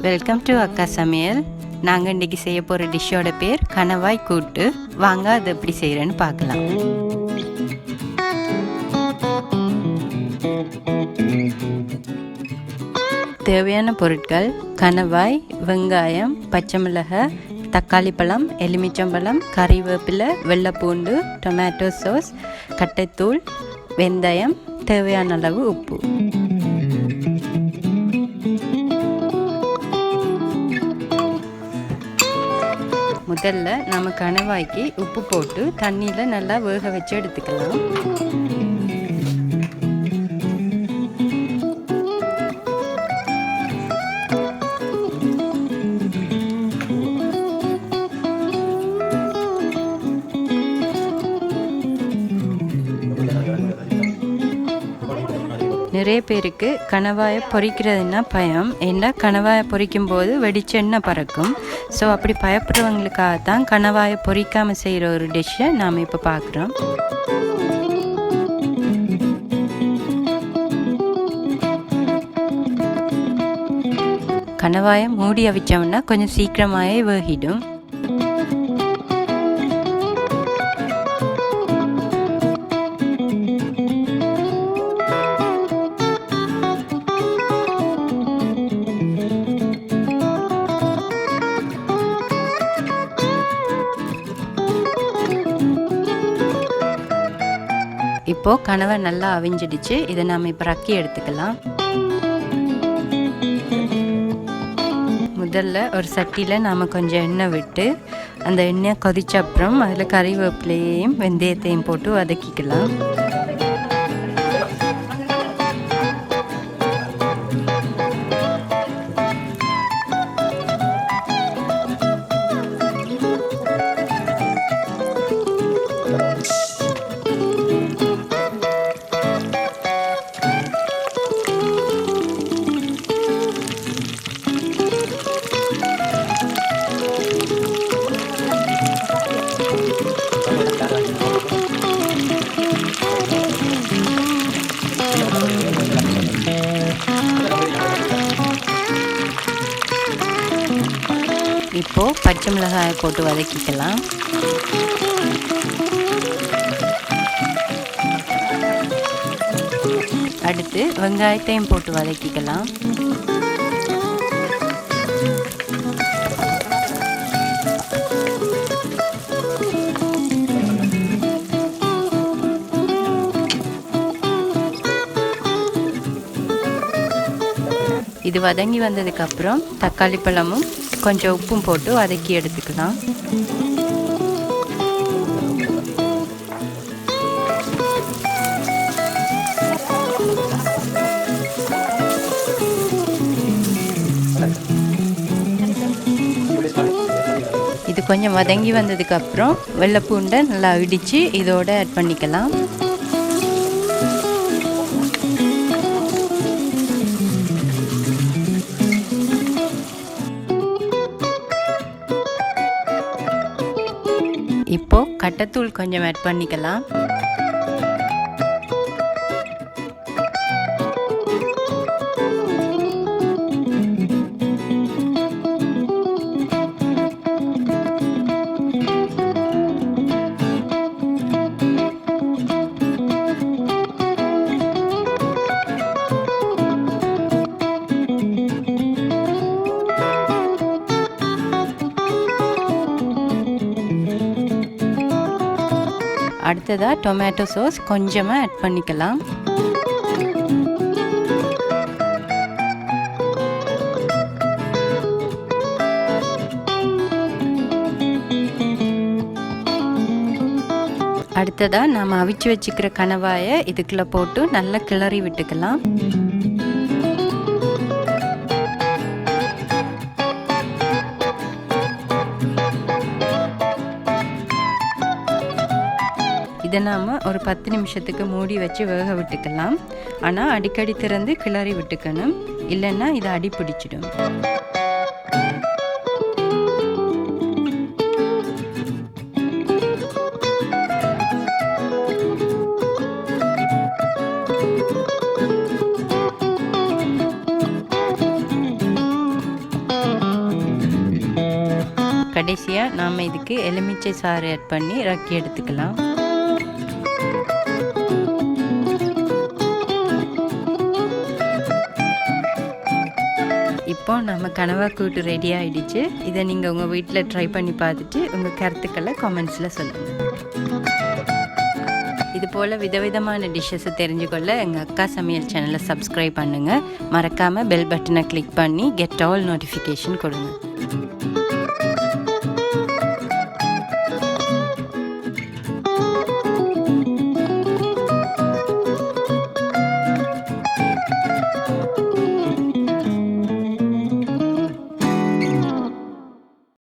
Welcome to அக்கா சமையல். நாங்கள் இன்றைக்கி செய்ய போகிற டிஷ்ஷோட பேர் கணவாய் கூட்டு. வாங்க அது எப்படி செய்கிறேன்னு பார்க்கலாம். தேவையான பொருட்கள்: கணவாய், வெங்காயம், பச்சை மிளகாய், தக்காளி பழம், எலுமிச்சம்பழம், கறிவேப்பிலை, வெள்ளைப்பூண்டு, டொமேட்டோ சாஸ், கட்டைத்தூள், வெந்தயம், தேவையான அளவு உப்பு. முதல்ல நம்ம கணவாய்க்கு உப்பு போட்டு தண்ணியில் நல்லா வேக வச்சு எடுத்துக்கலாம். நிறைய பேருக்கு கணவாயை பொரிக்கிறதுனா பயம். ஏன்னா கணவாயை பொரிக்கும் போது வெடிச்செண்ணெய் பறக்கும். ஸோ அப்படி பயப்படுறவங்களுக்காக தான் கணவாயை பொரிக்காமல் செய்கிற ஒரு டிஷ்ஷை நாம் இப்போ பார்க்குறோம். கணவாயை மூடி அவிச்சோம்னா கொஞ்சம் சீக்கிரமாகவே வேகிடும். இப்போது கணவை நல்லா அவிஞ்சிடுச்சு. இதை நாம் இப்போ ரக்கி எடுத்துக்கலாம். முதல்ல ஒரு சட்டியில் நாம் கொஞ்சம் எண்ணெய் விட்டு அந்த எண்ணெய் கொதிச்ச அப்புறம் அதில் கறிவேப்பிலையையும் வெந்தயத்தையும் போட்டு வதக்கிக்கலாம். இப்போது பச்சை மிளகாயை போட்டு வதக்கிக்கலாம். அடுத்து வெங்காயத்தையும் போட்டு வதக்கிக்கலாம். இது வதங்கி வந்ததுக்கப்புறம் தக்காளி பழமும் கொஞ்சம் உப்பும் போட்டு வதக்கி எடுத்துக்கலாம். இது கொஞ்சம் வதங்கி வந்ததுக்கப்புறம் வெள்ளைப்பூண்டை நல்லா இடித்து இதோட ஆட் பண்ணிக்கலாம். இப்போது கட்டைத்தூள் கொஞ்சம் ஆட் பண்ணிக்கலாம். அடுத்ததாக டொமேட்டோ சாஸ் கொஞ்சமாக ஆட் பண்ணிக்கலாம். அடுத்ததாக நாம் அவிச்சு வச்சுக்கிற கணவாயை இதுக்குள்ளே போட்டு நல்லா கிளறி விட்டுக்கலாம். இதை நாம் ஒரு 10 நிமிஷத்துக்கு மூடி வச்சு வேக விட்டுக்கலாம். ஆனால் அடிக்கடி திறந்து கிளறி விட்டுக்கணும், இல்லைன்னா இதை அடி பிடிச்சிடும். கடைசியாக நாம் இதுக்கு எலுமிச்சை சாறு ஆட் பண்ணி இறக்கி எடுத்துக்கலாம். இப்போ நம்ம கனவா கூட்டு ரெடி ஆகிடுச்சு. இதை நீங்கள் உங்கள் வீட்டில் ட்ரை பண்ணி பார்த்துட்டு உங்கள் கருத்துக்களை கமெண்ட்ஸில் சொல்லுங்கள். இது போல் விதவிதமான டிஷ்ஷஸை தெரிஞ்சுக்கொள்ள எங்கள் அக்கா சமையல் சேனலை சப்ஸ்கிரைப் பண்ணுங்கள். மறக்காமல் பெல் பட்டனை கிளிக் பண்ணி கெட் ஆல் நோட்டிஃபிகேஷன் கொடுங்க.